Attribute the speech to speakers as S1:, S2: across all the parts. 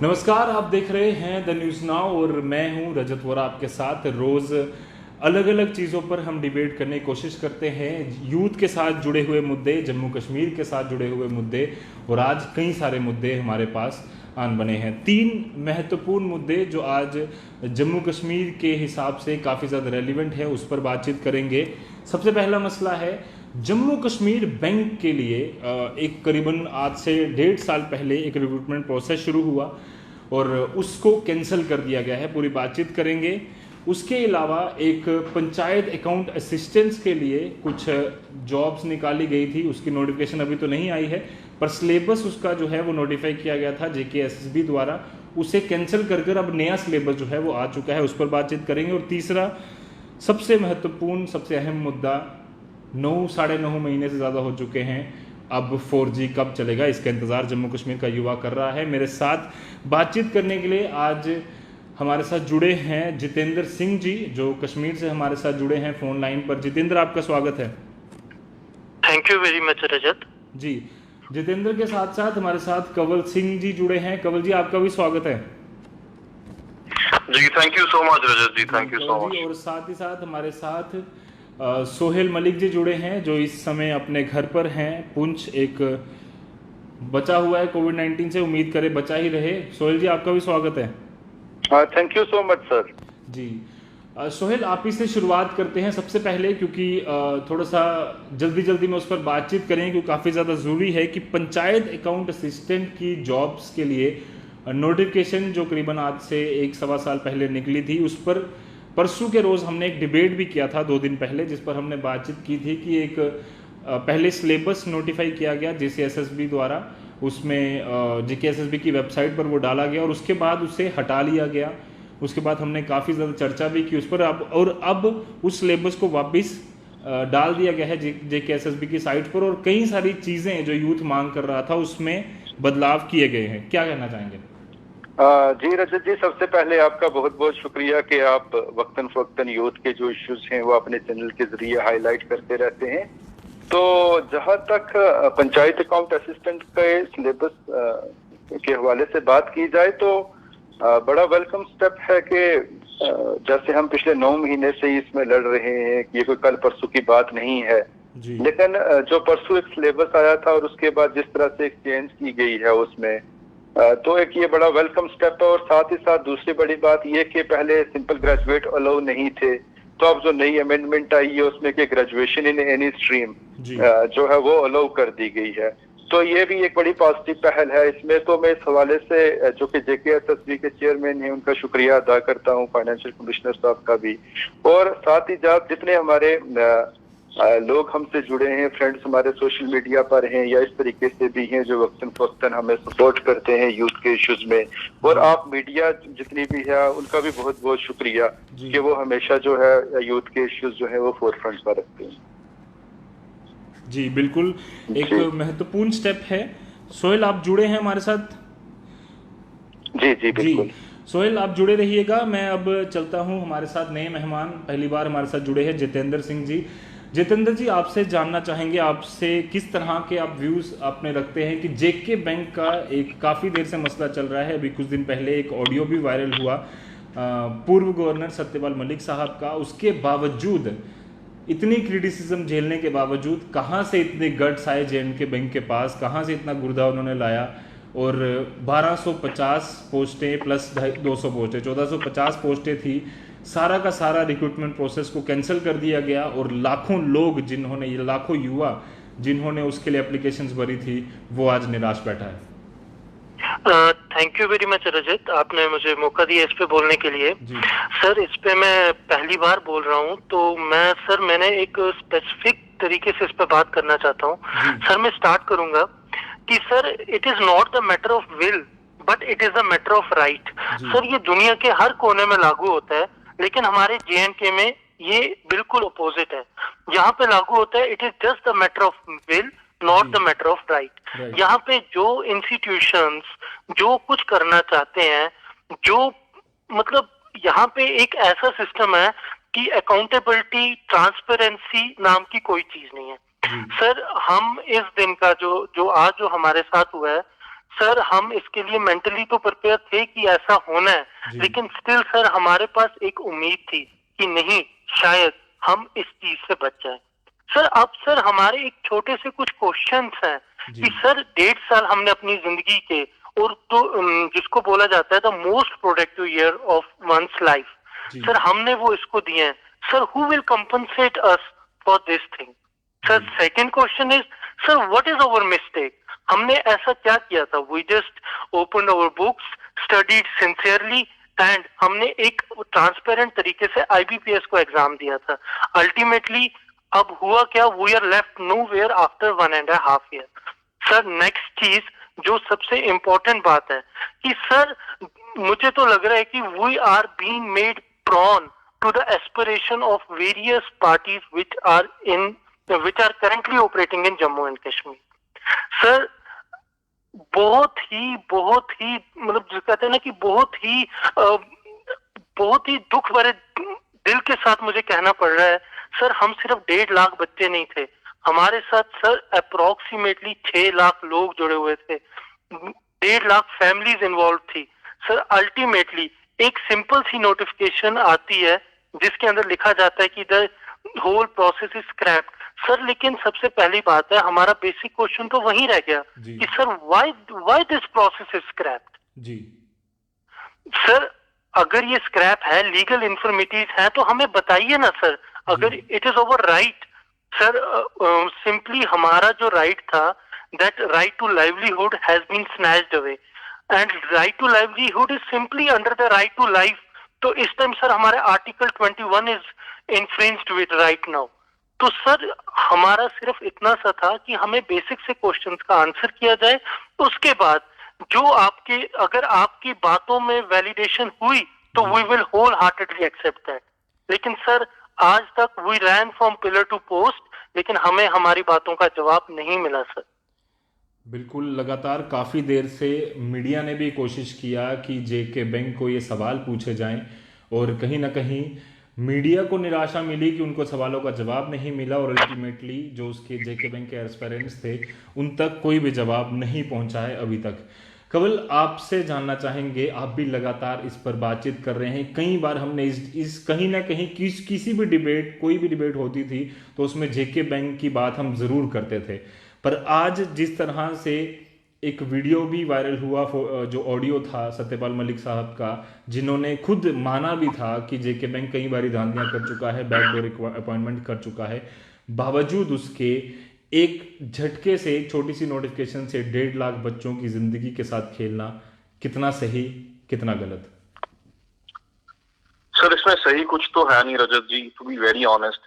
S1: नमस्कार, आप देख रहे हैं द न्यूज़ नाउ और मैं हूं रजत वोरा आपके साथ। रोज़ अलग अलग चीज़ों पर हम डिबेट करने की कोशिश करते हैं। यूथ के साथ जुड़े हुए मुद्दे, जम्मू कश्मीर के साथ जुड़े हुए मुद्दे और आज कई सारे मुद्दे हमारे पास आन बने हैं। 3 महत्वपूर्ण मुद्दे जो आज जम्मू कश्मीर के हिसाब से काफ़ी ज़्यादा रेलिवेंट है, उस पर बातचीत करेंगे। सबसे पहला मसला है जम्मू कश्मीर बैंक के लिए एक करीबन आज से 1.5 साल पहले एक रिक्रूटमेंट प्रोसेस शुरू हुआ और उसको कैंसिल कर दिया गया है। पूरी बातचीत करेंगे। उसके अलावा एक पंचायत अकाउंट असिस्टेंट्स के लिए कुछ जॉब्स निकाली गई थी, उसकी नोटिफिकेशन अभी तो नहीं आई है, पर सिलेबस उसका जो है वो नोटिफाई किया गया था JKSSB द्वारा। उसे कैंसिल कर अब नया सिलेबस जो है वो आ चुका है, उस पर बातचीत करेंगे। और तीसरा सबसे महत्वपूर्ण, सबसे अहम मुद्दा, 9 साढ़े 9 महीने से ज़्यादा हो चुके हैं, अब 4G कब चलेगा, इसका इंतज़ार जम्मू कश्मीर का युवा कर रहा है। मेरे साथ बातचीत करने के लिए आज हमारे साथ जुड़े हैं जितेंद्र सिंह जी, जो कश्मीर से हमारे साथ जुड़े हैं फ़ोन लाइन पर। जितेंद्र, आपका स्वागत है।
S2: Thank you very much Rajat
S1: जी, जितेंद्र के साथ साथ हमारे साथ कंवल सिंह जी जुड़े हैं। कंवल जी, आपका भी स्वागत है।
S2: जी, thank you so much Rajat ji, thank you so much.
S1: और साथ ही साथ हमारे साथ सोहेल मलिक जी जुड़े हैं, जो इस समय अपने घर पर हैं। पुंछ एक बचा हुआ है कोविड-19 से, उम्मीद करें बचा ही रहे। सोहेल जी, आपका भी स्वागत है।
S2: Thank you so much sir.
S1: जी, सोहेल, आप ही से शुरुआत करते हैं सबसे पहले, क्योंकि थोड़ा सा जल्दी में उस पर बातचीत करें, क्योंकि काफ़ी ज़्यादा ज़रूरी है कि पंचायत अकाउंट असिस्टेंट की जॉब्स के लिए नोटिफिकेशन जो करीबन आज से 1-1.25 साल पहले निकली थी, उस पर परसों के रोज़ हमने एक डिबेट भी किया था 2 दिन पहले, जिस पर हमने बातचीत की थी कि एक पहले सिलेबस नोटिफाई किया गया JKSSB द्वारा, उसमें JKSSB की वेबसाइट पर वो डाला गया और उसके बाद उसे हटा लिया गया। उसके बाद हमने काफ़ी ज़्यादा चर्चा भी की उस पर। अब उस सिलेबस को वापस डाल दिया गया है JKSSB की साइट पर, और कई सारी चीज़ें जो यूथ मांग कर रहा था उसमें बदलाव किए गए हैं। क्या कहना चाहेंगे?
S2: जी रजत जी, सबसे पहले आपका बहुत बहुत शुक्रिया कि आप वक्तन फवक्तन यूथ के जो इश्यूज हैं वो अपने चैनल के जरिए हाईलाइट करते रहते हैं। तो जहां तक पंचायत अकाउंट असिस्टेंट के सिलेबस के हवाले से बात की जाए, तो बड़ा वेलकम स्टेप है कि जैसे हम पिछले 9 महीने से इसमें लड़ रहे हैं, ये कोई कल परसों की बात नहीं है। लेकिन जो परसों एक सिलेबस आया था और उसके बाद जिस तरह से एक चेंज की गई है उसमें, तो एक ये बड़ा वेलकम स्टेप है। और साथ ही साथ दूसरी बड़ी बात ये कि पहले सिंपल ग्रेजुएट अलाउ नहीं थे, तो अब जो नई अमेंडमेंट आई है उसमें कि ग्रेजुएशन इन एनी स्ट्रीम जो है वो अलाउ कर दी गई है। तो ये भी एक बड़ी पॉजिटिव पहल है इसमें। तो मैं इस हवाले से जो कि JKSSB के चेयरमैन हैं उनका शुक्रिया अदा करता हूँ, फाइनेंशियल कमिश्नर साहब का भी, और साथ ही जितने हमारे लोग हमसे जुड़े हैं, फ्रेंड्स हमारे सोशल मीडिया पर हैं या इस तरीके से भी हैं जो वक्तन फवक्तन हमें सपोर्ट करते हैं यूथ के इश्यूज में, और आप मीडिया जितनी भी है उनका भी बहुत बहुत शुक्रिया कि वो हमेशा जो है यूथ के इश्यूज जो है वो फोरफ्रंट पर रखते हैं।
S1: जी बिल्कुल, एक महत्वपूर्ण स्टेप है। सोहेल, आप जुड़े हैं हमारे साथ?
S2: जी बिल्कुल।
S1: सोहेल, आप जुड़े रहिएगा। मैं अब चलता हूं, हमारे साथ नए मेहमान पहली बार हमारे साथ जुड़े हैं जितेंद्र सिंह जी। जितेंद्र जी, आपसे जानना चाहेंगे, आपसे किस तरह के आप व्यूज़ आपने रखते हैं कि JK बैंक का एक काफ़ी देर से मसला चल रहा है। अभी कुछ दिन पहले एक ऑडियो भी वायरल हुआ पूर्व गवर्नर सत्यपाल मलिक साहब का, उसके बावजूद, इतनी क्रिटिसिज्म झेलने के बावजूद, कहाँ से इतने गट्स आए JNK बैंक के पास, कहाँ से इतना गुर्दा उन्होंने लाया, और 1250 पोस्टें प्लस 200 पोस्टें, 1450 पोस्टें थी। सारा का सारा रिक्रूटमेंट प्रोसेस को कैंसिल कर दिया गया और लाखों लोग जिन्होंने, ये लाखों युवा जिन्होंने उसके लिए एप्लीकेशंस भरी थी, वो आज निराश बैठा है।
S2: थैंक यू वेरी मच रजत, आपने मुझे मौका दिया इस पे बोलने के लिए। सर, इस पे मैं पहली बार बोल रहा हूँ, तो मैंने एक स्पेसिफिक तरीके से इस पे बात करना चाहता हूँ। सर, मैं स्टार्ट करूंगा कि sir, it is not the matter of will but it is the matter of right. Sir, ये दुनिया के हर कोने में लागू होता है, लेकिन हमारे JNK में ये बिल्कुल अपोजिट है। यहाँ पे लागू होता है, it is just the matter of will, not the matter of right. यहाँ पे जो इंस्टीट्यूशंस जो कुछ करना चाहते हैं, जो मतलब यहाँ पे एक ऐसा सिस्टम है कि अकाउंटेबिलिटी, ट्रांसपेरेंसी नाम की कोई चीज नहीं है। सर, हम इस दिन का जो आज जो हमारे साथ हुआ है,
S3: सर हम इसके लिए मेंटली तो प्रिपेयर थे कि ऐसा होना है,
S1: जी।
S3: लेकिन स्टिल सर हमारे पास एक उम्मीद थी कि नहीं, शायद हम इस चीज से बच जाए। सर अब सर हमारे एक छोटे से कुछ क्वेश्चंस हैं
S1: जी।
S3: कि सर 1.5 साल हमने अपनी जिंदगी के, और तो जिसको बोला जाता है the most productive year of one's life,
S1: जी।
S3: सर हमने वो इसको दिए हैं। Sir who will compensate us for this thing? Sir
S1: जी।
S3: Second question is, sir what is our mistake? हमने ऐसा क्या किया था? We just open our books, studied sincerely, and हमने एक ट्रांसपेरेंट तरीके से आईबीपीएस को एग्जाम दिया था। अल्टीमेटली अब हुआ क्या? We are left nowhere after 1.5 year. Sir next चीज जो सबसे इम्पोर्टेंट बात है कि सर मुझे तो लग रहा है कि we are being made prone to the aspiration of various parties which are currently operating in Jammu and Kashmir. Sir बहुत ही मतलब जो कहते हैं ना कि बहुत ही दुख भरे दिल के साथ मुझे कहना पड़ रहा है सर, हम सिर्फ 1.5 लाख बच्चे नहीं थे, हमारे साथ सर अप्रोक्सीमेटली 6 लाख लोग जुड़े हुए थे, 1.5 लाख फैमिलीज इन्वॉल्व थी। सर अल्टीमेटली एक सिंपल सी नोटिफिकेशन आती है जिसके अंदर लिखा जाता है कि the whole process is scrapped. Sir लेकिन सबसे पहली बात है, हमारा बेसिक क्वेश्चन तो वहीं रह गया कि sir why this process is scrapped?
S1: जी
S3: सर अगर ये स्क्रैप है, लीगल इन्फॉर्मिटीज है, तो हमें बताइए ना सर। अगर it is over right sir, simply हमारा जो राइट था, that right to livelihood has been snatched away, and right to livelihood is simply under the right to life. तो इस टाइम सर हमारे article 21 is infringed with right now. तो sir हमारा सिर्फ इतना सा था कि हमें बेसिक से क्वेश्चंस का आंसर किया जाए, उसके बाद जो अगर आपकी बातों में वैलिडेशन हुई तो we will wholeheartedly accept that. लेकिन सर आज तक we ran from pillar to post, लेकिन हमें हमारी बातों का जवाब नहीं मिला सर।
S1: बिल्कुल, लगातार काफ़ी देर से मीडिया ने भी कोशिश किया कि जेके बैंक को ये सवाल पूछे जाएं, और कहीं ना कहीं मीडिया को निराशा मिली कि उनको सवालों का जवाब नहीं मिला, और अल्टीमेटली जो उसके जेके बैंक के एस्पायरेंट्स थे उन तक कोई भी जवाब नहीं पहुंचा है अभी तक। कवल, आपसे जानना चाहेंगे, आप भी लगातार इस पर बातचीत कर रहे हैं, कई बार हमने इस कहीं ना कहीं किसी भी डिबेट, कोई भी डिबेट होती थी तो उसमें जेके बैंक की बात हम ज़रूर करते थे, पर आज जिस तरह से एक वीडियो भी वायरल हुआ, जो ऑडियो था सत्यपाल मलिक साहब का, जिन्होंने खुद माना भी था कि जेके बैंक कई बार धांधलियां कर चुका है, बैकडोर अपॉइंटमेंट कर चुका है, बावजूद उसके एक झटके से, एक छोटी सी नोटिफिकेशन से 1.5 लाख बच्चों की जिंदगी के साथ खेलना कितना सही, कितना गलत?
S2: सर इसमें सही कुछ तो है नहीं Rajat ji, to be very honest.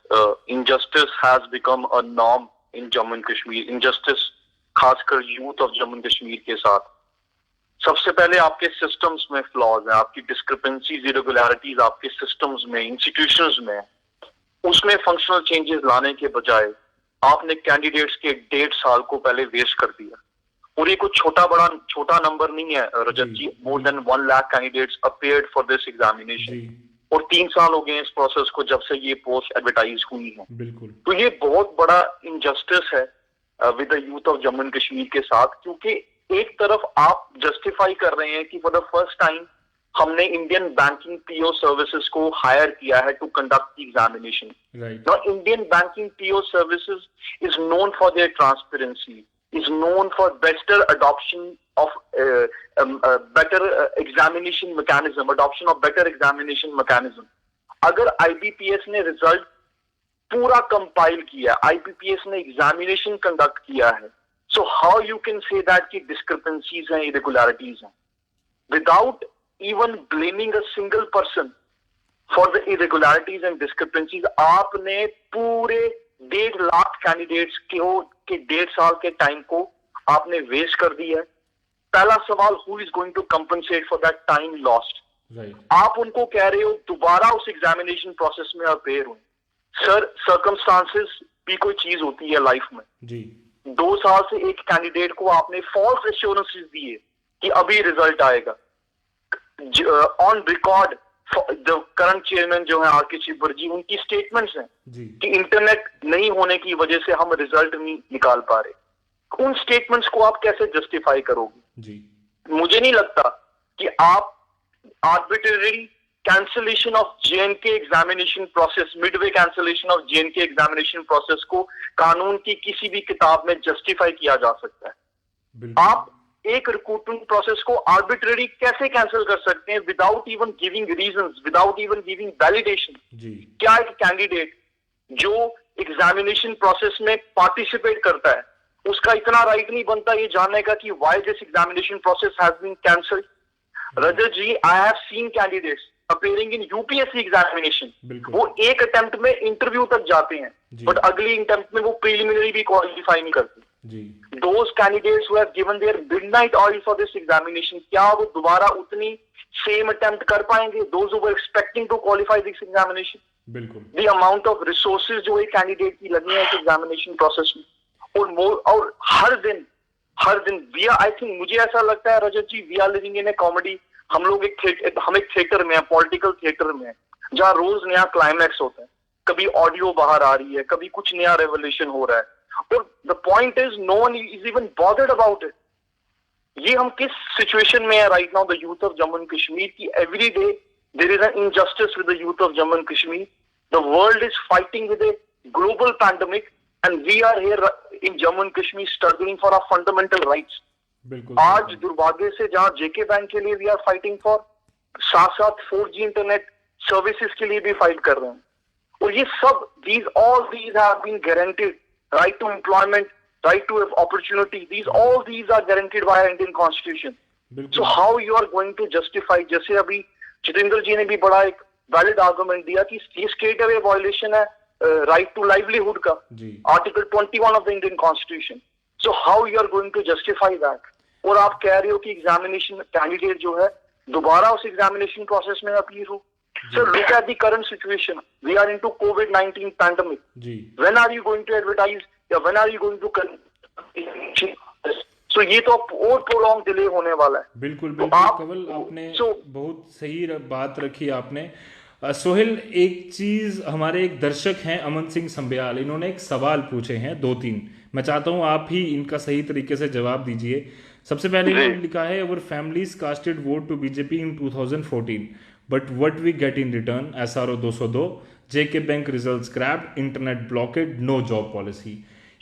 S2: Injustice has become a norm in Jammu and Kashmir. Injustice खासकर youth of Jammu and Kashmir के साथ। सबसे पहले आपके सिस्टम्स में फ्लॉज है, आपकी डिस्क्रिपेंसीज, इरेगुलरिटीज आपके सिस्टम्स में, इंस्टीट्यूशंस में। उसमें फंक्शनल चेंजेस लाने के बजाय आपने कैंडिडेट्स के 1.5 साल को पहले वेस्ट कर दिया। और ये कुछ छोटा नंबर नहीं है Rajat ji. More than 1 lakh candidates appeared for this examination, और 3 साल हो गए इस प्रोसेस को जब से ये पोस्ट एडवर्टाइज हुई है।
S1: बिल्कुल।
S2: तो ये बहुत बड़ा इनजस्टिस है with the youth of Jammu and Kashmir के साथ, क्योंकि एक तरफ आप जस्टिफाई कर रहे हैं कि फॉर द फर्स्ट टाइम हमने इंडियन बैंकिंग पीओ सर्विसेज को हायर किया है to conduct the examination. Now Indian banking PO services is known for their transparency, is known for better adoption of better examination mechanism, adoption of better examination mechanism. अगर IBPS ने result पूरा compile किया, IBPS ने examination conduct किया है, so how you can say that कि discrepancies हैं, irregularities हैं, without even blaming a single person for the irregularities and discrepancies, आपने पूरे 1.5 लाख कैंडिडेट्स के 1.5 साल के टाइम को आपने वेस्ट कर दिया है। पहला सवाल, who is going to compensate for that time lost? आप उनको कह रहे हो दोबारा उस एग्जामिनेशन प्रोसेस में अपेयर हो। सर सर्कमस्टांसेस भी कोई चीज होती है लाइफ में जी। 2 साल से एक कैंडिडेट को आपने फॉल्स एश्योरेंसेस दिए कि अभी रिजल्ट आएगा। ऑन रिकॉर्ड जो करंट चेयरमैन जो है आर.के. चिब्बर जी, उनकी स्टेटमेंट्स हैं कि इंटरनेट नहीं होने की वजह से हम रिजल्ट नहीं निकाल पा रहे।
S4: उन स्टेटमेंट्स को आप कैसे जस्टिफाई करोगे?
S1: जी
S4: मुझे नहीं लगता कि आप arbitrary cancellation of JNK examination process, Midway cancellation of JNK examination process को कानून की किसी भी किताब में जस्टिफाई किया जा सकता है।
S1: बिल्कुल।
S4: आप एक रिक्रूटमेंट प्रोसेस को आर्बिट्रेरी कैसे कैंसिल कर सकते हैं without even giving reasons, without even giving validation?
S1: जी
S4: क्या एक कैंडिडेट जो एग्जामिनेशन प्रोसेस में पार्टिसिपेट करता है उसका इतना राइट नहीं बनता ये जानने का कि why this examination process has been cancelled? Rajat ji, I have seen candidates appearing in UPSC examination,
S1: बिल्कुल।
S4: वो एक अटेम्प्ट में इंटरव्यू तक जाते हैं
S1: जी।
S4: बट अगली अटेम्प्ट में वो प्रीलिमिनरी भी क्वालिफाई नहीं करते।
S1: जी
S4: Those candidates who have given their midnight oil for this examination, क्या वो दोबारा उतनी सेम अटेम्प्ट कर पाएंगे? Those who were expecting to qualify this examination,
S1: बिल्कुल।
S4: the amount of resources जो एक कैंडिडेट की लगी है इस एग्जामिनेशन प्रोसेस में, और हर दिन वी आर, आई थिंक मुझे ऐसा लगता है Rajat ji, we are living in a comedy. हम एक थिएटर में है, पॉलिटिकल थिएटर में है, जहाँ रोज नया क्लाइमैक्स होता है, कभी ऑडियो बाहर आ रही है, कभी कुछ नया रेवोल्यूशन हो रहा है, और the point is no one is even bothered about it. ये हम किस सिचुएशन में है right now the youth of Jammu and Kashmir की every day there is an injustice with the youth of Jammu and Kashmir. The world is fighting with a global pandemic and we are here in Jammu and Kashmir struggling for our fundamental rights.
S1: बिल्कुल।
S4: आज दुर्भाग्य से जहां जेके bank के लिए we are fighting for, साथ साथ 4G internet services के लिए भी फाइट कर रहे हैं, और ये सब all these have been guaranteed. Right to employment, right to opportunity, all these are guaranteed by our Indian Constitution. So how you are going to justify? जैसे अभी जितेंद्र जी ने भी बड़ा एक वैलिड आर्गुमेंट दिया कि ये स्टेट अवे वायलेशन है राइट टू लाइवलीहुड का, article 21 of the Indian constitution. So how you are going to justify that? और आप कह रहे हो कि एग्जामिनेशन कैंडिडेट जो है दोबारा उस एग्जामिनेशन प्रोसेस में अपीयर हो। So look at the current situation. We are into COVID-19 pandemic.
S1: जी।
S4: When are you going to advertise? या when are you going to so ये तो और prolonged delay होने वाला है।
S1: बिल्कुल
S4: तो
S1: बिल्कुल कवल, आपने
S4: so,
S1: बहुत सही बात रखी आपने। सोहेल, एक चीज, हमारे एक दर्शक हैं अमन सिंह संबियाल, इन्होंने एक सवाल पूछे हैं 2-3, मैं चाहता हूं आप ही इनका सही तरीके से जवाब दीजिए। सबसे पहले इन्होंने लिखा है, our families casted vote to BJP in 2014 but what we get in return, SRO 202, JK bank result scrapped, internet blockade, no job policy.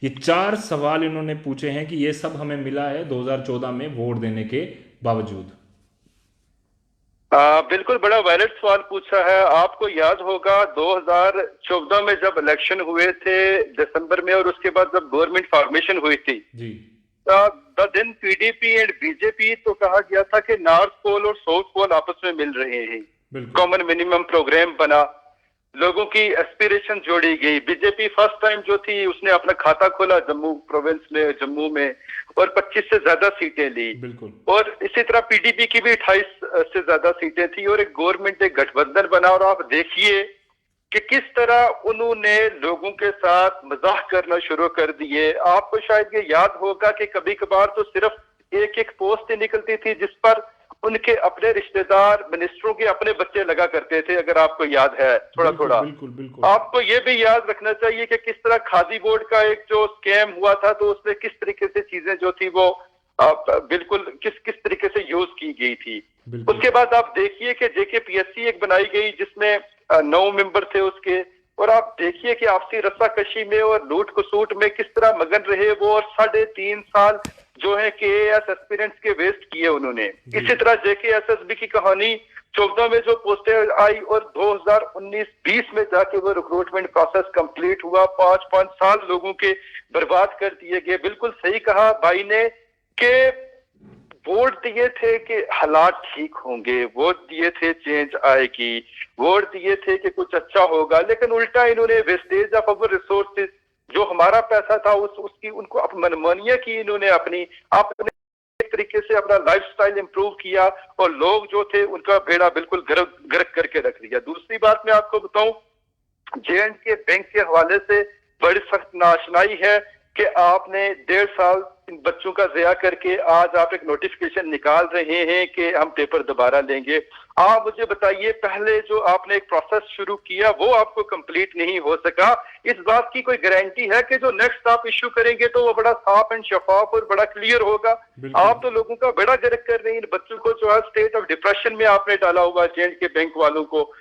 S1: ये 4 सवाल इन्होंने पूछे हैं कि ये सब हमें मिला है 2014 में वोट देने के बावजूद।
S2: बिल्कुल बड़ा वैलिड सवाल पूछा है। आपको याद होगा 2014 में जब इलेक्शन हुए थे दिसंबर में, और उसके बाद जब गवर्नमेंट फॉर्मेशन हुई थी
S1: जी,
S2: द दिन पीडीपी एंड बीजेपी तो कहा गया था कि नॉर्थ पोल और साउथ पोल आपस में मिल रहे हैं, कॉमन मिनिमम प्रोग्राम बना, लोगों की एस्पिरेशन जोड़ी गई। बीजेपी फर्स्ट टाइम जो थी उसने अपना खाता खोला जम्मू प्रोविंस में, जम्मू में, और 25 से ज्यादा सीटें ली। और इसी तरह पीडीपी की भी 28 से ज्यादा सीटें थी, और एक गवर्नमेंट, एक गठबंधन बना। और आप देखिए कि किस तरह उन्होंने लोगों के साथ मजाक करना शुरू कर दिए। आपको शायद ये याद होगा कि कभी कभार तो सिर्फ एक पोस्ट ही निकलती थी जिस पर उनके अपने रिश्तेदार, मिनिस्टरों के अपने बच्चे लगा करते थे, अगर आपको याद है थोड़ा थोड़ा। आपको ये भी याद रखना चाहिए कि किस तरह खादी बोर्ड का एक जो स्कैम हुआ था, तो उसमें किस तरीके से चीजें जो थी वो बिल्कुल किस तरीके से यूज की गई थी। उसके बाद आप देखिए कि जेकेपीएससी एक बनाई गई जिसमें 9 मेंबर थे उसके, और आप देखिए कि आपसी रस्साकशी में और लूट खसूट में किस तरह मगन रहे वो, और 3.5 साल जो है KAS एस्पिरेंट्स के वेस्ट किए उन्होंने। इसी तरह JKSSB की कहानी 14 में जो पोस्टें आई और 2019-20 में जाके वो रिक्रूटमेंट प्रोसेस कंप्लीट हुआ, 5-5 साल लोगों के बर्बाद कर दिए गए। बिल्कुल सही कहा भाई ने कि वोट दिए थे कि हालात ठीक होंगे, वोट दिए थे चेंज आएगी, वोट दिए थे कि कुछ अच्छा होगा, लेकिन उल्टा इन्होंने वेस्टेज ऑफ अवर रिसोर्सेज, जो हमारा पैसा था उसकी उनको मनमानियां की इन्होंने, अपने एक तरीके से अपना लाइफस्टाइल इंप्रूव किया, और लोग जो थे उनका बेड़ा बिल्कुल गर्क करके रख दिया। दूसरी बात मैं आपको बताऊं, JNK बैंक के हवाले से बड़ी सख्त नाशनाई है कि आपने 1.5 साल इन बच्चों का ज़िया करके आज आप एक नोटिफिकेशन निकाल रहे हैं कि हम पेपर दोबारा लेंगे। आप मुझे बताइए, पहले जो आपने एक प्रोसेस शुरू किया वो आपको कंप्लीट नहीं हो सका। इस बात की कोई गारंटी है कि जो नेक्स्ट आप इश्यू करेंगे तो वो बड़ा साफ एंड शफाफ और बड़ा क्लियर होगा? आप तो लोगों का बेड़ा गर्क कर रहे हैं। इन बच्चों को जो है स्टेट ऑफ डिप्रेशन में आपने डाला हुआ, J&K बैंक वालों को।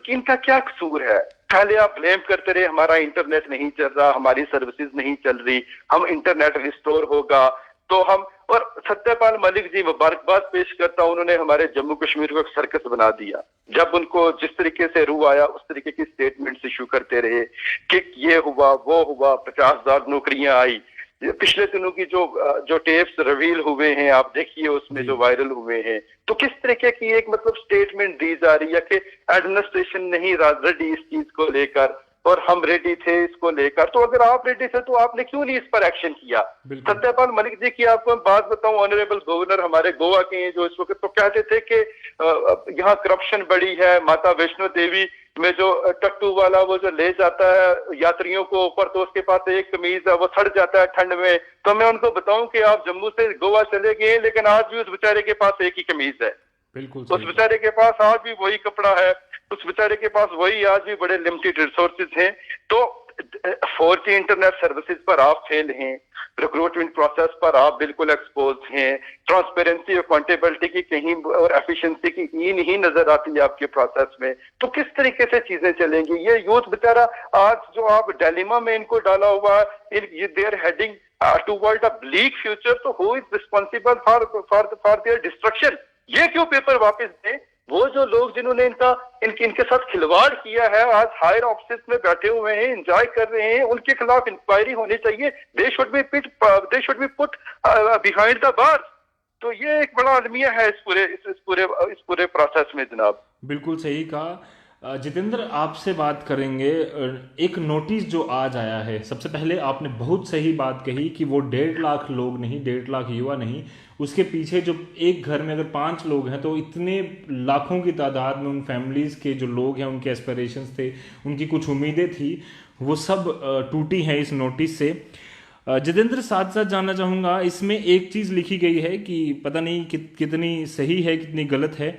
S2: इनका क्या कसूर है? पहले आप ब्लेम करते रहे हमारा इंटरनेट नहीं चल रहा, हमारी सर्विसेज नहीं चल रही, हम इंटरनेट रिस्टोर होगा तो हम। और सत्यपाल मलिक जी, मुबारकबाद पेश करता हूं, उन्होंने हमारे जम्मू कश्मीर को एक सर्कस बना दिया। जब उनको जिस तरीके से रू आया उस तरीके की स्टेटमेंट्स इशू करते रहे कि ये हुआ वो हुआ, 50,000 नौकरियां आई। पिछले दिनों की जो टेप्स रिवील हुए हैं आप देखिए, उसमें जो वायरल हुए हैं, तो किस तरीके की एक मतलब स्टेटमेंट दी जा रही है कि एडमिनिस्ट्रेशन नहीं रेडी इस चीज को लेकर और हम रेडी थे इसको लेकर। तो अगर आप रेडी थे तो आपने क्यों नहीं इस पर एक्शन किया? सत्यपाल मलिक जी की आपको बात बताऊं, ऑनरेबल गवर्नर हमारे गोवा के हैं जो इस वक्त तो कहते थे कि यहाँ करप्शन बड़ी है। माता वैष्णो देवी में जो टट्टू वाला वो जो ले जाता है यात्रियों को ऊपर, तो उसके पास एक कमीज है वो सड़ जाता है ठंड में। तो मैं उनको बताऊं कि आप जम्मू से गोवा चले गए लेकिन आज भी उस बेचारे के पास एक ही कमीज है।
S1: बिल्कुल
S2: उस बेचारे के पास आज भी वही कपड़ा है, उस बेचारे के पास वही आज भी बड़े लिमिटेड रिसोर्सेज हैं। तो 4G इंटरनेट सर्विसेज पर आप फेल हैं, रिक्रूटमेंट प्रोसेस पर आप बिल्कुल एक्सपोज हैं, ट्रांसपेरेंसी अकाउंटेबिलिटी की कहीं और एफिशिएंसी की ई नहीं नजर आती है आपके प्रोसेस में। तो किस तरीके से चीजें चलेंगी? ये यूथ बेचारा आज जो आप डायलेमा में इनको डाला हुआ है, they are heading toward a bleak future. तो who is responsible for their destruction? ये क्यों पेपर वापस दें? वो जो लोग जिन्होंने इनके साथ खिलवाड़ किया है आज हायर ऑफिस में बैठे हुए हैं, एंजॉय कर रहे हैं, उनके खिलाफ इंक्वायरी होनी चाहिए। They should be put behind the bar. तो ये एक बड़ा अलमिया है इस पूरे प्रोसेस में जनाब।
S1: बिल्कुल सही कहा। जितेंद्र, आपसे बात करेंगे। एक नोटिस जो आज आया है, सबसे पहले आपने बहुत सही बात कही कि वो 1.5 लाख लोग नहीं, 1.5 लाख युवा नहीं, उसके पीछे जो एक घर में अगर 5 लोग हैं तो इतने लाखों की तादाद में उन फैमिलीज़ के जो लोग हैं, उनके एस्पिरेशंस थे, उनकी कुछ उम्मीदें थी, वो सब टूटी हैं इस नोटिस से। जितेंद्र, साथ साथ जानना चाहूँगा, इसमें एक चीज़ लिखी गई है कि पता नहीं कितनी सही है कितनी गलत है।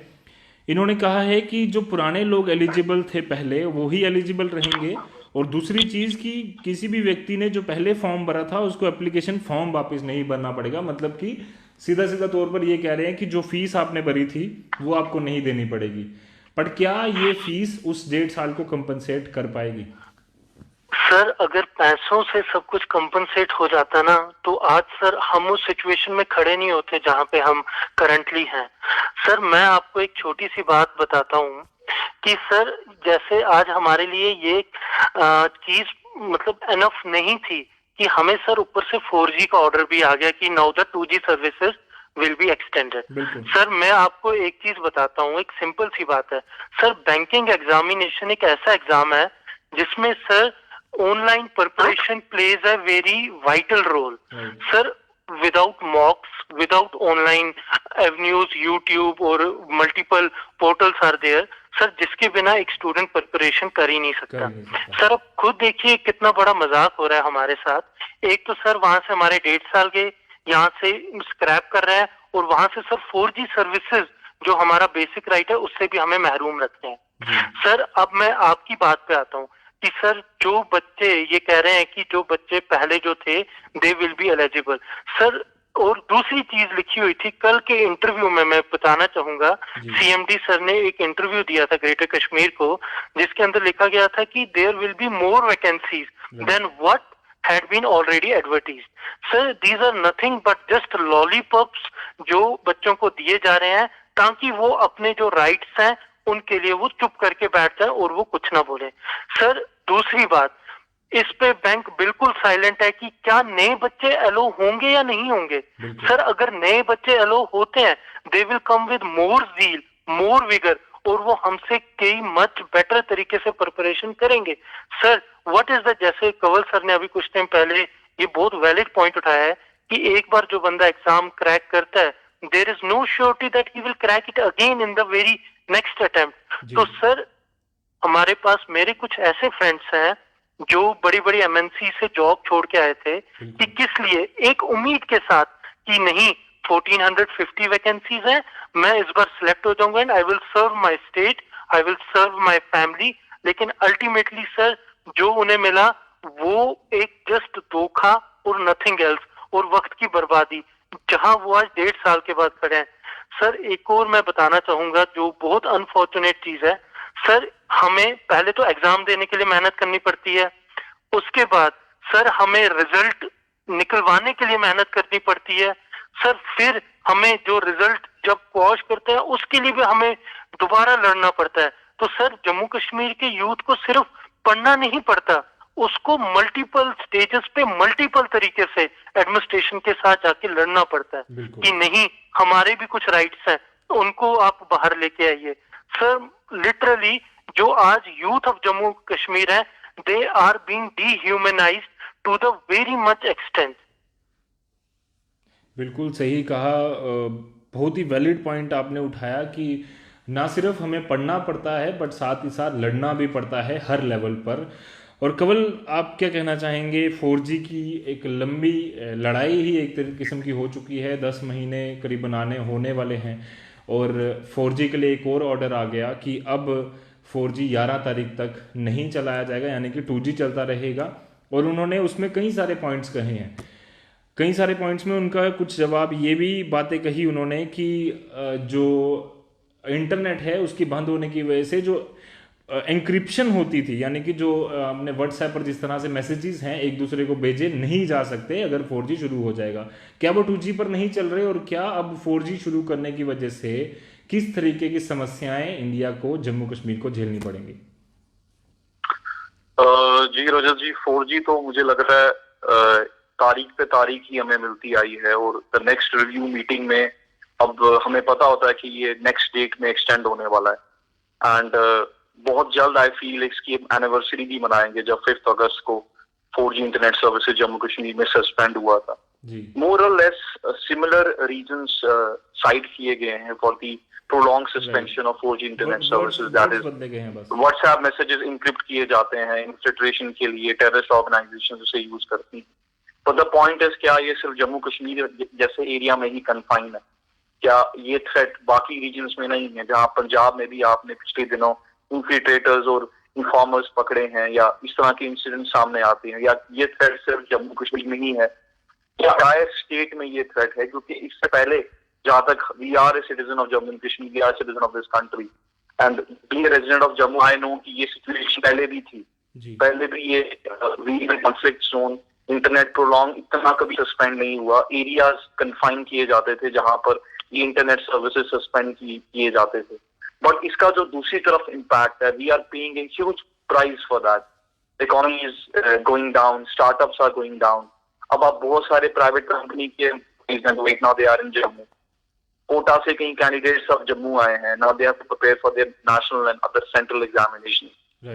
S1: इन्होंने कहा है कि जो पुराने लोग एलिजिबल थे पहले वो ही एलिजिबल रहेंगे, और दूसरी चीज़ कि किसी भी व्यक्ति ने जो पहले फॉर्म भरा था उसको एप्लीकेशन फॉर्म वापस नहीं भरना पड़ेगा। मतलब कि सीधा सीधा तौर पर ये कह रहे हैं कि जो फीस आपने भरी थी वो आपको नहीं देनी पड़ेगी। पर क्या ये फीस उस 1.5 साल को कंपनसेट कर पाएगी?
S3: सर, अगर पैसों से सब कुछ कंपनसेट हो जाता ना तो आज सर हम उस सिचुएशन में खड़े नहीं होते जहां पे हम करंटली हैं। सर, मैं आपको एक छोटी सी बात बताता हूँ कि सर जैसे आज हमारे लिए ये चीज मतलब एनफ नहीं थी कि हमें सर ऊपर से 4G का ऑर्डर भी आ गया कि now the 2G services will be extended. Sir, मैं आपको एक चीज बताता हूँ, एक सिंपल सी बात है। सर, बैंकिंग एग्जामिनेशन एक ऐसा एग्जाम है जिसमें sir online preparation plays a very vital role. Sir, without mocks, without online avenues, YouTube और multiple portals are there, sir जिसके बिना एक स्टूडेंट प्रिपरेशन कर ही नहीं सकता। सर, अब खुद देखिए कितना बड़ा मजाक हो रहा है हमारे साथ। एक तो सर वहां से हमारे 1.5 साल के यहाँ से स्क्रैप कर रहे हैं, और वहां से सर 4G सर्विसेज जो हमारा बेसिक राइट है उससे भी हमें महरूम रखते हैं। सर, अब मैं आपकी बात पे आता हूँ कि सर जो बच्चे ये कह रहे हैं कि जो बच्चे पहले जो थे दे विल बी एलिजिबल। सर, और दूसरी चीज लिखी हुई थी कल के इंटरव्यू में, मैं बताना चाहूंगा, CMD सर ने एक इंटरव्यू दिया था ग्रेटर कश्मीर को, जिसके अंदर लिखा गया था कि there will be more vacancies than what had been already advertised. Sir, these are nothing but just lollipops जो बच्चों को दिए जा रहे हैं ताकि वो अपने जो राइट्स हैं उनके लिए वो चुप करके बैठ जाए और वो कुछ ना बोले। सर, दूसरी बात, इस पे बैंक बिल्कुल साइलेंट है कि क्या नए बच्चे एलो होंगे या नहीं होंगे। सर, अगर नए बच्चे एलो होते हैं they will come with more zeal, more vigour, और वो हमसे कई मच बेटर तरीके से प्रिपरेशन करेंगे। सर, व्हाट इज द, जैसे कंवल सर ने अभी कुछ टाइम पहले ये बहुत वैलिड पॉइंट उठाया है कि एक बार जो बंदा एग्जाम क्रैक करता है there is no surety that he will crack it again in the very next attempt. तो सर, हमारे पास मेरे कुछ ऐसे फ्रेंड्स हैं जो बड़ी बड़ी एमएनसी से जॉब छोड़ के आए थे, कि किस लिए, एक उम्मीद के साथ कि नहीं 1450 वैकेंसीज हैं, मैं इस बार सिलेक्ट हो जाऊंगा and I will serve my state, I will serve my family. लेकिन अल्टीमेटली सर जो उन्हें मिला वो एक जस्ट धोखा और नथिंग एल्स, और वक्त की बर्बादी, जहां वो आज 1.5 साल के बाद खड़े हैं। सर एक और मैं बताना चाहूंगा जो बहुत अनफॉर्चुनेट चीज है, सर हमें पहले तो एग्जाम देने के लिए मेहनत करनी पड़ती है, उसके बाद सर हमें रिजल्ट निकलवाने के लिए मेहनत करनी पड़ती है, सर फिर हमें जो रिजल्ट जब क्वॉश करते हैं उसके लिए भी हमें दोबारा लड़ना पड़ता है। तो सर जम्मू कश्मीर के यूथ को सिर्फ पढ़ना नहीं पड़ता, उसको मल्टीपल स्टेजेस पे मल्टीपल तरीके से एडमिनिस्ट्रेशन के साथ जाके लड़ना पड़ता है कि नहीं हमारे भी कुछ राइट्स हैं, तो उनको आप बाहर लेके आइए। सर लिटरली जो आज यूथ ऑफ जम्मू कश्मीर है, they are being dehumanized to the very much extent.
S1: बिल्कुल सही कहा। बहुत ही वैलिड पॉइंट आपने उठाया कि ना सिर्फ हमें पढ़ना पड़ता है बट साथ ही साथ लड़ना भी पड़ता है हर लेवल पर। और कवल आप क्या कहना चाहेंगे, 4G की एक लंबी लड़ाई ही एक किस्म की हो चुकी है, 10 महीने करीबन आने होने वाले हैं और 4G के लिए एक और ऑर्डर आ गया कि अब 4G 11 तारीख तक नहीं चलाया जाएगा, यानी कि 2G चलता रहेगा। और उन्होंने उसमें कई सारे पॉइंट्स कहे हैं, कई सारे पॉइंट्स में उनका कुछ जवाब ये भी बातें कही उन्होंने कि जो इंटरनेट है उसकी बंद होने की वजह से जो एंक्रिप्शन होती थी, यानी कि जो हमने व्हाट्सएप पर जिस तरह से मैसेजेस हैं एक दूसरे को भेजे नहीं जा सकते अगर 4G शुरू हो जाएगा, क्या वो 2G पर नहीं चल रहे और क्या अब 4G शुरू करने की वजह से किस तरीके की समस्याएं इंडिया को, जम्मू कश्मीर को झेलनी पड़ेंगी?
S2: जी रजत जी, 4G तो मुझे लग रहा है तारीख पे तारीख ही हमें मिलती आई है और द नेक्स्ट रिव्यू मीटिंग में अब हमें पता होता है कि ये नेक्स्ट डेट में एक्सटेंड होने वाला है। एंड बहुत जल्द आई फील इसकी एनिवर्सरी भी मनाएंगे जब 5 अगस्त को 4G internet services Jammu Kashmir में सस्पेंड हुआ था। मोर और लेस सिमिलर रीजंस साइड किए गए हैं for the prolonged suspension of 4G internet services, that is WhatsApp messages encrypt किए जाते हैं infiltration के लिए, terrorist organizations उसे यूज करती हैं। But the point is क्या ये सिर्फ जम्मू कश्मीर जैसे एरिया में ही कन्फाइन है? क्या ये थ्रेट बाकी रीजन्स में नहीं है? जहां पंजाब में भी आपने पिछले दिनों इन्फिल्ट्रेटर्स और इन्फॉर्मर्स पकड़े हैं या इस तरह के इंसिडेंट सामने आते हैं, या ये थ्रेट सिर्फ जम्मू कश्मीर में ही है या एंटायर स्टेट में ये थ्रेट है? क्योंकि इससे पहले जहां तक we are a citizen of Jammu and Kashmir, we are citizen of this country and being a resident of Jammu, I know कि ये सिचुएशन पहले भी थी, पहले भी ये regional conflict zone, internet prolong इतना कभी सस्पेंड नहीं हुआ, एरियाज कन्फाइन किए जाते थे जहां पर ये इंटरनेट सर्विसेज सस्पेंड किए जाते थे। बट इसका जो दूसरी तरफ इम्पैक्ट है, we are paying a huge price for that. Economy is going down, startups are going down. अब आप बहुत सारे प्राइवेट कंपनी के right now they are in Jammu, Kota से कई कैंडिडेट्स अब जम्मू आए हैं, now they have to prepare for their national and other central examination,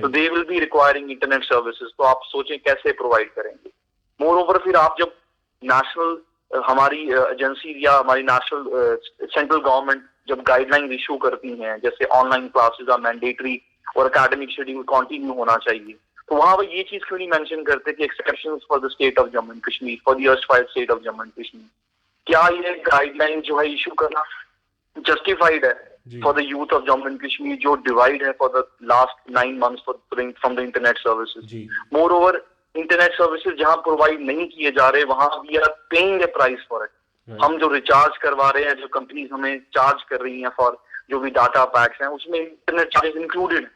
S2: तो they will be requiring internet services. तो आप सोचें कैसे प्रोवाइड करेंगे? मोर ओवर फिर आप जब नेशनल हमारी एजेंसी या हमारी नेशनल सेंट्रल गवर्नमेंट जब गाइडलाइन इशू करती हैं, जैसे ऑनलाइन क्लासेस आर मैंडेटरी और एकेडमिक शेड्यूल कंटिन्यू होना चाहिए, तो वहां वो ये चीज क्यों नहीं मेंशन करते कि exceptions for the state of Jammu and Kashmir, for the erstwhile state of Jammu and Kashmir? क्या ये गाइडलाइन जो है इशू करना जस्टिफाइड है for the youth of Jammu and Kashmir जो डिवाइड है for the last 9 months from the internet services? Moreover internet services जहां provide नहीं किए जा रहे वहां we are paying a price for it. हम जो रिचार्ज करवा रहे हैं, जो कंपनीज हमें चार्ज कर रही हैं फॉर जो भी डाटा पैक्स हैं, उसमें internet charges included.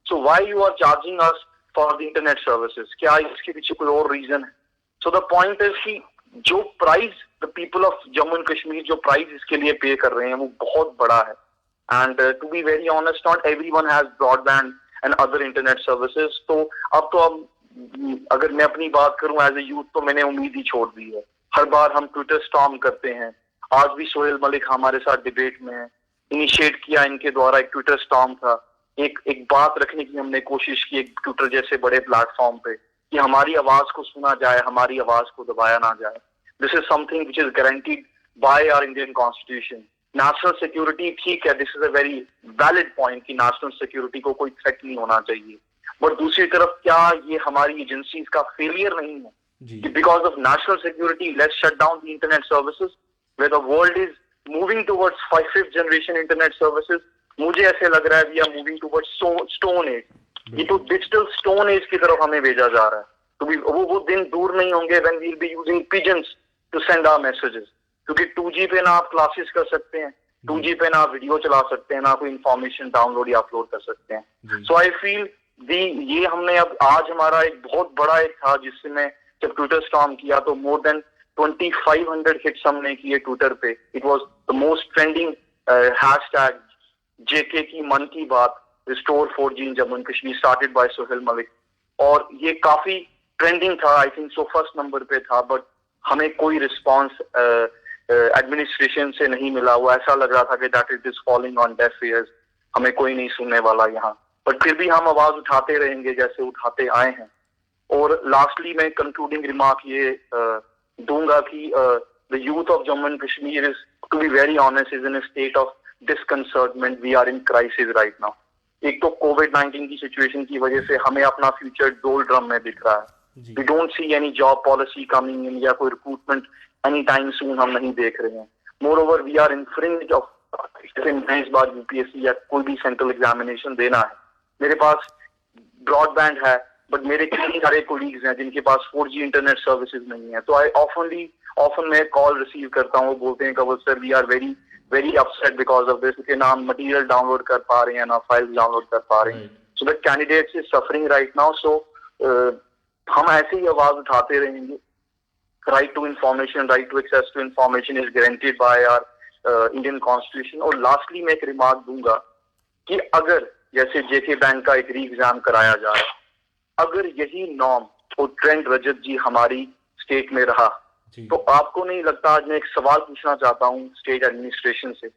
S2: So why you are charging us for the internet services? क्या इसके पीछे कोई और रीजन है? सो द पॉइंट इज कि जो price the people of Jammu and Kashmir जो प्राइस इसके लिए पे कर रहे हैं वो बहुत बड़ा है। And to be very honest, not everyone has broadband and other internet services. तो अब अगर मैं अपनी बात करूं एज ए यूथ, तो मैंने उम्मीद ही छोड़ दी है। हर बार हम ट्विटर स्टॉर्म करते हैं, आज भी सोहेल मलिक हमारे साथ डिबेट में है, इनिशिएट किया इनके द्वारा एक ट्विटर स्टॉर्म था, एक बात रखने की हमने कोशिश की एक ट्विटर जैसे बड़े प्लेटफॉर्म पे कि हमारी आवाज को सुना जाए, हमारी आवाज को दबाया ना जाए। This is something which is guaranteed by our Indian constitution. National security ठीक है, this is a very valid point कि नेशनल सिक्योरिटी को कोई थ्रेट नहीं होना चाहिए,
S4: बट दूसरी तरफ क्या ये हमारी एजेंसीज का फेलियर नहीं है
S1: जी
S4: कि because of national security let's shut down the internet services where the world is moving towards fifth generation internet services? मुझे ऐसे लग रहा है we are moving towards stone age. ये तो डिजिटल स्टोन एज की तरफ हमें भेजा जा रहा है। तो वो दिन दूर नहीं होंगे when we will be using pigeons to send our messages, क्योंकि 2G पे ना आप क्लासेस कर सकते हैं, 2G पे ना आप वीडियो चला सकते हैं, ना कोई इंफॉर्मेशन डाउनलोड या अपलोड कर सकते हैं। सो आई फील ये हमने अब आज हमारा एक बहुत बड़ा एक था जिससे मैं जब ट्विटर स्टॉर्म किया तो मोर देन 2500 हिट्स हमने किए ट्विटर पे। It was the most trending hashtag JK की मन की बात restore 4G in Jammu and Kashmir started by Sohail Malik, और ये काफी ट्रेंडिंग था। I think so first number पे था, बट हमें कोई रिस्पॉन्स एडमिनिस्ट्रेशन से नहीं मिला। वो ऐसा लग रहा था कि that it is falling on def years, हमें कोई नहीं सुनने वाला यहाँ, बट फिर भी हम आवाज उठाते रहेंगे जैसे उठाते आए हैं। और लास्टली मैं कंक्लूडिंग रिमार्क ये दूंगा कि the youth of Jammu and Kashmir is, to be very honest, is in a state of disconcertment. We are in crisis right now. एक तो कोविड-19 की सिचुएशन की वजह से हमें अपना फ्यूचर डोल ड्रम में दिख रहा है। We don't see any job policy coming in या कोई रिक्रूटमेंट एनी टाइम सून हम नहीं देख रहे हैं। Moreover we are in fringe of, जैसे इस बार यूपीएससी या कोई भी सेंट्रल एग्जामिनेशन देना है, मेरे पास ब्रॉडबैंड है बट मेरे कई सारे कोलीग्स हैं जिनके पास 4G इंटरनेट सर्विसेज नहीं है। तो आई ऑफन मैं कॉल रिसीव करता हूँ, वो बोलते हैं Kanwal sir we are very very upset because of this, कि ना हम मटेरियल डाउनलोड कर पा रहे हैं ना फाइल्स डाउनलोड कर पा रहे हैं। So the candidates is suffering right now. So हम ऐसे ही आवाज उठाते रहेंगे। Right to information, right to access to information is guaranteed by our Indian constitution. और लास्टली मैं एक रिमार्क दूंगा कि अगर जैसे जेके बैंक का एक री एग्जाम कराया जा रहा है, अगर यही नॉर्म और ट्रेंड रजत जी हमारी स्टेट में रहा, तो आपको नहीं लगता, आज मैं एक सवाल पूछना चाहता हूं स्टेट एडमिनिस्ट्रेशन से,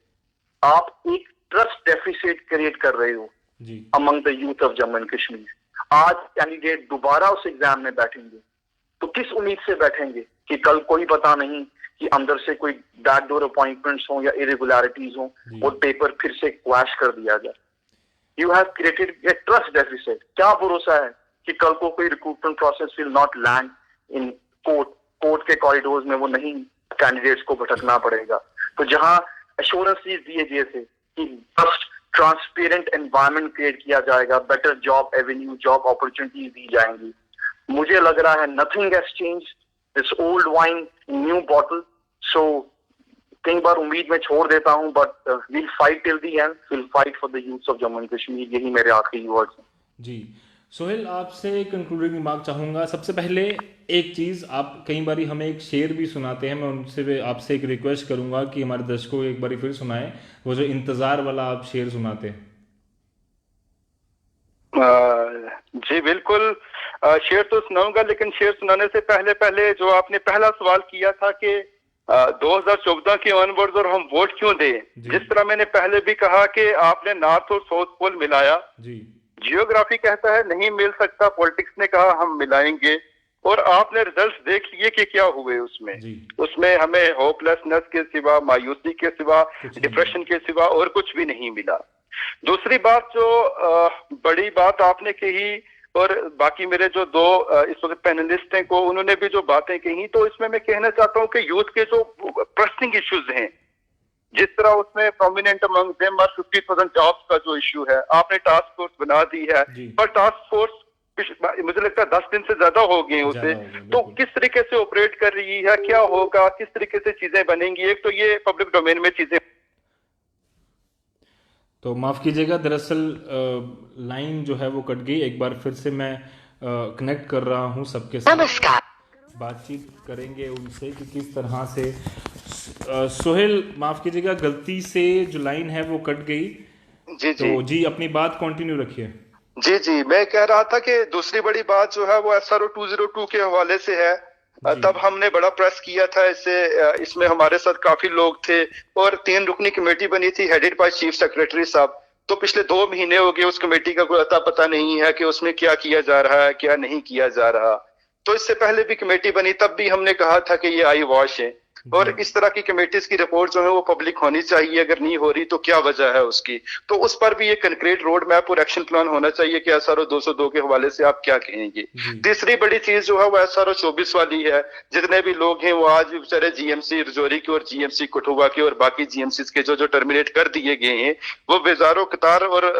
S4: आप एक ट्रस्ट डेफिसिट क्रिएट कर रहे हो among the youth of Jammu and Kashmir. आज कैंडिडेट दोबारा उस एग्जाम में बैठेंगे तो किस उम्मीद से बैठेंगे कि कल कोई पता नहीं कि अंदर से कोई बैकडोर अपॉइंटमेंट्स हो या इरेगुलरिटीज हो और पेपर फिर से क्वैश कर दिया जाए। You have created a trust deficit. क्या भरोसा है कि कल को कोई recruitment process will not land in court के कॉरिडोर्स में, वो नहीं कैंडिडेट्स को भटकना पड़ेगा। तो जहां एश्योरेंसेस दिए गए थे कि ट्रस्ट ट्रांसपेरेंट एनवायरनमेंट क्रिएट किया जाएगा, better job avenue, job opportunities दी जाएंगी, मुझे लग रहा है nothing has changed, this old wine new bottle. So कई बार उम्मीद में छोड़ देता हूं, but will fight till the end, will fight for the youth of Jammu and Kashmir. यही मेरे आखिरी वर्ड्स हैं।
S1: जी सोहेल, आपसे कंक्लूडिंग रिमार्क चाहूँगा। सबसे पहले एक चीज़, आप कई बारी हमें एक शेर भी सुनाते हैं, मैं उनसे आपसे एक रिक्वेस्ट करूंगा कि हमारे दर्शकों को एक बारी फिर सुनाएं वो जो इंतज़ार वाला आप शेर सुनाते हैं।
S2: जी बिल्कुल, शेर तो सुनाऊंगा, लेकिन शेर सुनाने से पहले जो आपने पहला सवाल किया था कि 2014 के ऑनवर्ड्स और हम वोट क्यों दें, जिस तरह मैंने पहले भी कहा कि आपने नॉर्थ और साउथ पोल मिलाया, जियोग्राफी कहता है नहीं मिल सकता, पॉलिटिक्स ने कहा हम मिलाएंगे, और आपने रिजल्ट्स देख लिए कि क्या हुए उसमें हमें होपलेसनेस के सिवा, मायूसी के सिवा, डिप्रेशन के सिवा और कुछ भी नहीं मिला। दूसरी बात, जो बड़ी बात आपने कही, और बाकी मेरे जो दो इस वक्त पैनलिस्ट हैं को उन्होंने भी जो बातें कही, तो इसमें मैं कहना चाहता हूं कि यूथ के जो प्रेसिंग इश्यूज हैं, जिस तरह उसमें prominent among them are 50,000 jobs का जो इशू है, आपने टास्क फोर्स बना दी है, पर टास्क फोर्स मुझे लगता है 10 दिन से ज्यादा हो गए उसे, तो किस तरीके से ऑपरेट कर रही है, क्या होगा, किस तरीके से चीजें बनेंगी। एक तो ये पब्लिक डोमेन में चीजें,
S1: तो माफ़ कीजिएगा, दरअसल लाइन जो है वो कट गई। एक बार फिर से मैं कनेक्ट कर रहा हूँ सबके साथ,
S5: नमस्कार,
S1: बातचीत करेंगे उनसे कि किस तरह से। सोहेल माफ़ कीजिएगा, गलती से जो लाइन है वो कट गई। तो जी अपनी बात कंटिन्यू रखिए।
S2: जी मैं कह रहा था कि दूसरी बड़ी बात जो है वो SRO 202 के हवाले से है। तब हमने बड़ा प्रेस किया था इसमें हमारे साथ काफी लोग थे, और 3 रुकनी कमेटी बनी थी हेडेड बाय चीफ सेक्रेटरी साहब। तो पिछले 2 महीने हो गए उस कमेटी का कोई अता पता नहीं है कि उसमें क्या किया जा रहा है, क्या नहीं किया जा रहा। तो इससे पहले भी कमेटी बनी, तब भी हमने कहा था कि ये आई वॉश है। और इस तरह की कमेटीज की रिपोर्ट जो है वो पब्लिक होनी चाहिए। अगर नहीं हो रही तो क्या वजह है उसकी, तो उस पर भी एक कंक्रीट रोड मैप और एक्शन प्लान होना चाहिए कि SRO 202 के हवाले से आप क्या कहेंगे। तीसरी बड़ी चीज जो है वो SRO 24 वाली है। जितने भी लोग हैं वो आज भी बेचारे GMC रजौरी के और GMC कठुआ के और बाकी GMC के जो टर्मिनेट कर दिए गए हैं, वो बेजारो कतार और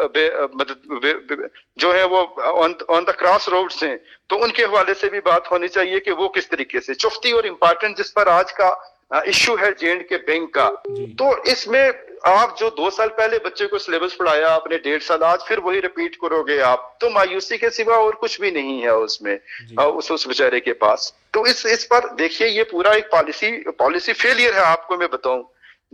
S2: जो है वो ऑन द क्रॉस रोड्स हैं, तो उनके हवाले से भी बात होनी चाहिए कि वो किस तरीके से। चौथी और इम्पोर्टेंट जिस पर आज का इश्यू है J&K बैंक का, तो इसमें आप जो 2 साल पहले बच्चे को सिलेबस पढ़ाया आपने 1.5 साल आज फिर वही रिपीट करोगे आप, तो मायूसी के सिवा और कुछ भी नहीं है उसमें उस बेचारे के पास। तो इस पर देखिए ये पूरा एक पॉलिसी फेलियर है। आपको मैं बताऊं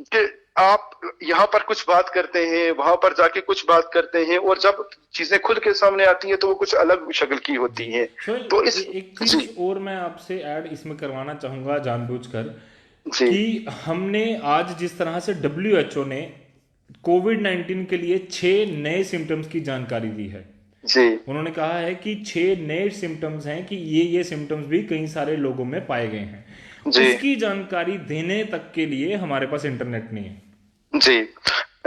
S2: कि आप यहाँ पर कुछ बात करते हैं, वहां पर जाके कुछ बात करते हैं, और जब चीजें खुल के सामने आती हैं तो वो कुछ अलग शक्ल की होती हैं। तो
S1: एक चीज और मैं आपसे ऐड इसमें करवाना चाहूंगा जानबूझकर कि हमने आज जिस तरह से WHO ने कोविड-19 के लिए 6 नए सिम्टम्स की जानकारी दी है
S2: जी।
S1: उन्होंने कहा है कि 6 नए सिम्टम्स हैं कि ये सिम्टम्स भी कई सारे लोगों में पाए गए हैं। इसकी जानकारी देने तक के लिए हमारे पास इंटरनेट नहीं है।
S2: जी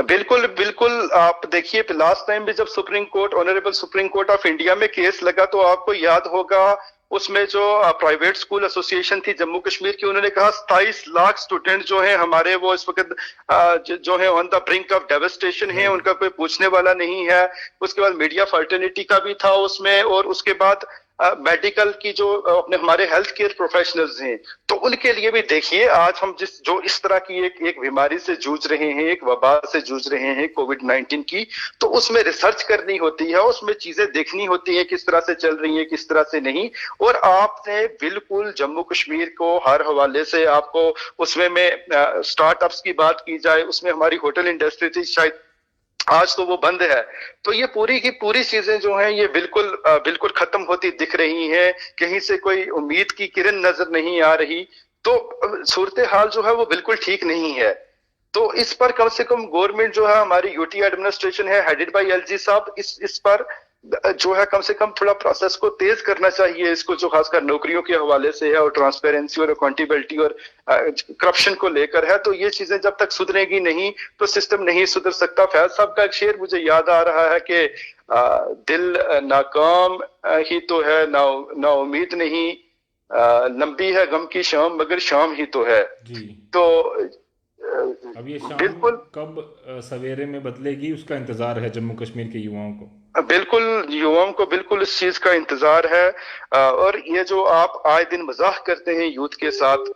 S2: बिल्कुल बिल्कुल। आप देखिए लास्ट टाइम भी जब honourable supreme court of India में केस लगा तो आपको याद होगा उसमें जो प्राइवेट स्कूल एसोसिएशन थी जम्मू कश्मीर की, उन्होंने कहा 27 लाख स्टूडेंट जो है हमारे वो इस वक्त जो है on the brink of devastation है, उनका कोई पूछने वाला नहीं है। उसके बाद मीडिया फर्टर्निटी का भी था उसमें, और उसके बाद मेडिकल की जो अपने हमारे हेल्थ केयर प्रोफेशनल्स हैं, तो उनके लिए भी देखिए आज हम जो इस तरह की एक बीमारी से जूझ रहे हैं, एक वबा से जूझ रहे हैं कोविड-19 की, तो उसमें रिसर्च करनी होती है, उसमें चीजें देखनी होती है किस तरह से चल रही है किस तरह से नहीं। और आपने बिल्कुल जम्मू कश्मीर को हर हवाले से आपको उसमें में स्टार्टअप्स की बात की जाए, उसमें हमारी होटल इंडस्ट्री थी शायद आज तो वो बंद है। तो ये पूरी की पूरी चीजें जो हैं ये बिल्कुल खत्म होती दिख रही हैं, कहीं से कोई उम्मीद की किरण नजर नहीं आ रही। तो सूरत हाल जो है वो बिल्कुल ठीक नहीं है। तो इस पर कम से कम गवर्नमेंट जो है हमारी यूटी एडमिनिस्ट्रेशन है हेडेड बाय LG साहब, इस पर जो है कम से कम थोड़ा प्रोसेस को तेज करना चाहिए। इसको जो खासकर नौकरियों के हवाले से है और ट्रांसपेरेंसी और अकाउंटेबिलिटी और करप्शन को लेकर है, तो ये चीजें जब तक सुधरेगी नहीं तो सिस्टम नहीं सुधर सकता। फैज साहब का एक शेर मुझे याद आ रहा है कि दिल नाकाम ही तो है ना उम्मीद नहीं, लंबी है गम की शाम मगर शाम ही तो है। तो
S1: अब ये शाम बिल्कुल कब सवेरे में बदलेगी उसका इंतजार है जम्मू कश्मीर के युवाओं को।
S2: बिल्कुल युवाओं को बिल्कुल इस चीज का इंतजार है। और ये जो आप आए दिन मजाक करते हैं यूथ के साथ,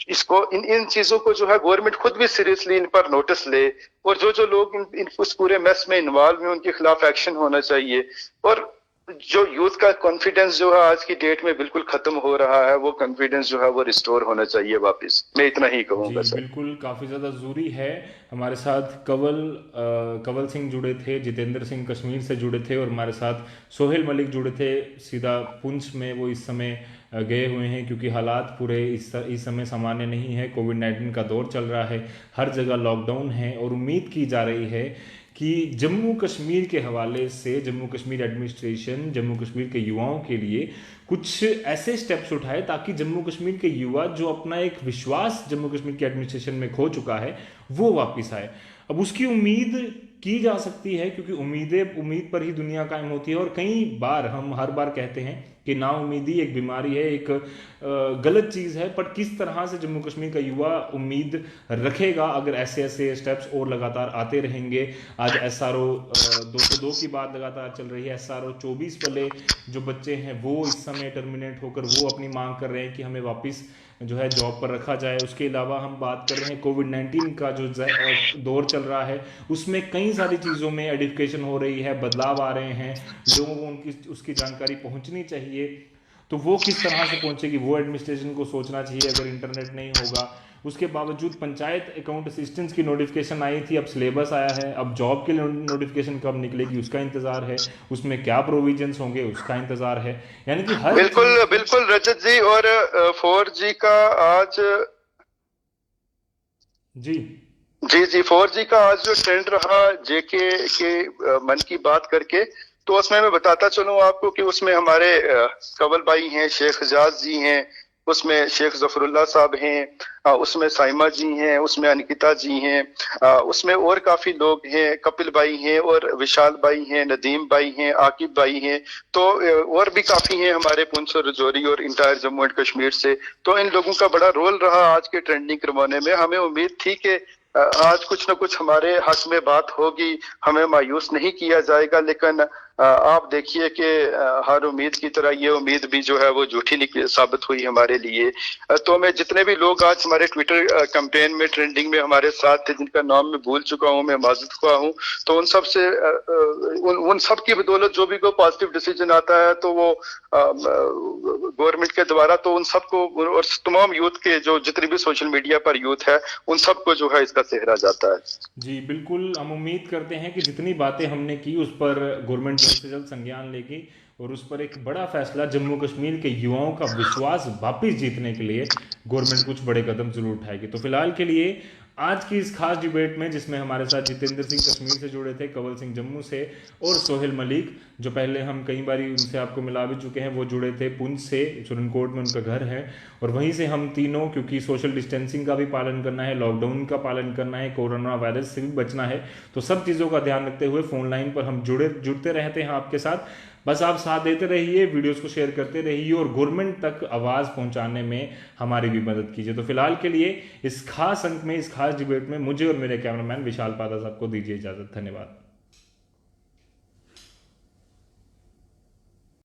S2: इसको इन चीजों को जो है गवर्नमेंट खुद भी सीरियसली इन पर नोटिस ले, और जो लोग उस पूरे मेस में इन्वॉल्व हैं उनके खिलाफ एक्शन होना चाहिए। और जो यूथ का कॉन्फिडेंस जो है आज की डेट में बिल्कुल खत्म हो रहा है, वो कॉन्फिडेंस जो है वो रिस्टोर होना चाहिए वापस। मैं इतना ही कहूंगा सर।
S1: बिल्कुल काफी ज्यादा जरूरी है। हमारे साथ कंवल सिंह जुड़े थे, जितेंद्र सिंह कश्मीर से जुड़े थे, और हमारे साथ सोहेल मलिक जुड़े थे सीधा पुंछ में। वो इस समय गए हुए हैं क्योंकि हालात पूरे इस समय सामान्य नहीं है। कोविड-19 का दौर चल रहा है, हर जगह लॉकडाउन है, और उम्मीद की जा रही है कि जम्मू कश्मीर के हवाले से जम्मू कश्मीर एडमिनिस्ट्रेशन जम्मू कश्मीर के युवाओं के लिए कुछ ऐसे स्टेप्स उठाए ताकि जम्मू कश्मीर के युवा जो अपना एक विश्वास जम्मू कश्मीर के एडमिनिस्ट्रेशन में खो चुका है वो वापस आए। अब उसकी उम्मीद की जा सकती है क्योंकि उम्मीद पर ही दुनिया कायम होती है। और कई बार हम हर बार कहते हैं कि नाउम्मीदी एक बीमारी है, एक गलत चीज़ है, पर किस तरह से जम्मू कश्मीर का युवा उम्मीद रखेगा अगर ऐसे स्टेप्स और लगातार आते रहेंगे। आज SRO 202 की बात लगातार चल रही है। SRO 24 वाले जो बच्चे हैं वो इस समय टर्मिनेट होकर वो अपनी मांग कर रहे हैं कि हमें वापस जो है जॉब पर रखा जाए। उसके अलावा हम बात कर रहे हैं कोविड-19 का जो दौर चल रहा है उसमें कई सारी चीज़ों में एडिफिकेशन हो रही है, बदलाव आ रहे हैं, लोगों को उसकी जानकारी पहुंचनी चाहिए। तो वो किस तरह से पहुंचेगी वो एडमिनिस्ट्रेशन को सोचना चाहिए अगर इंटरनेट नहीं होगा। उसके बावजूद पंचायत अकाउंट असिस्टेंट्स की नोटिफिकेशन आई थी, अब सिलेबस आया है, अब जॉब के लिए नोटिफिकेशन कब निकलेगी उसका इंतजार है, उसमें क्या प्रोविजंस होंगे उसका इंतजार है। यानी कि हर
S2: बिल्कुल रजत जी। और 4G का आज जी 4G का आज जो ट्रेंड रहा JK के मन की बात करके, तो उसमें मैं बताता चलूं आपको कि उसमें हमारे कंवल भाई हैं, शेख एजाज जी हैं, उसमें शेख जफरुल्लाह साहब हैं, उसमें साइमा जी हैं, उसमें अनिकिता जी हैं, उसमें और काफी लोग हैं, कपिल भाई हैं और विशाल भाई हैं, नदीम भाई हैं, आकिब भाई हैं, तो और भी काफी हैं हमारे पुंछ और रजौरी और इंटायर जम्मू एंड कश्मीर से। तो इन लोगों का बड़ा रोल रहा आज के ट्रेंडिंग करवाने में। हमें उम्मीद थी कि आज कुछ न कुछ हमारे हक में बात होगी, हमें मायूस नहीं किया जाएगा, लेकिन आप देखिए कि हर उम्मीद की तरह ये उम्मीद भी जो है वो झूठी साबित हुई हमारे लिए। तो मैं जितने भी लोग आज हमारे ट्विटर कैंपेन में ट्रेंडिंग में हमारे साथ थे, जिनका नाम मैं भूल चुका हूं, मैं माजूद हुआ हूं, तो उन सब से उन सब की बदौलत जो भी कोई पॉजिटिव डिसीजन आता है तो वो गवर्नमेंट के द्वारा, तो उन सबको और तमाम यूथ के जो जितने भी सोशल मीडिया पर यूथ है उन सबको जो है इसका सेहरा जाता है।
S1: जी बिल्कुल, हम उम्मीद करते हैं कि जितनी बातें हमने की उस पर गवर्नमेंट जल्द से जल्द संज्ञान लेगी और उस पर एक बड़ा फैसला जम्मू कश्मीर के युवाओं का विश्वास वापस जीतने के लिए गवर्नमेंट कुछ बड़े कदम जरूर उठाएगी। तो फिलहाल के लिए आज की इस खास डिबेट में, जिसमें हमारे साथ जितेंद्र सिंह कश्मीर से जुड़े थे, कंवल सिंह जम्मू से और सोहेल मलिक, जो पहले हम कई बार उनसे आपको मिला भी चुके हैं, वो जुड़े थे पुंछ से, सुरनकोट में उनका घर है, और वहीं से हम तीनों, क्योंकि सोशल डिस्टेंसिंग का भी पालन करना है, लॉकडाउन का पालन करना है, कोरोना वायरस से भी बचना है, तो सब चीज़ों का ध्यान रखते हुए फोन लाइन पर हम जुड़ते रहते हैं आपके साथ। बस आप साथ देते रहिए, वीडियोस को शेयर करते रहिए और गवर्नमेंट तक आवाज़ पहुंचाने में हमारी भी मदद कीजिए। तो फिलहाल के लिए इस खास अंक में, इस खास डिबेट में मुझे और मेरे कैमरामैन विशाल पादा साहब को दीजिए इजाज़त। धन्यवाद।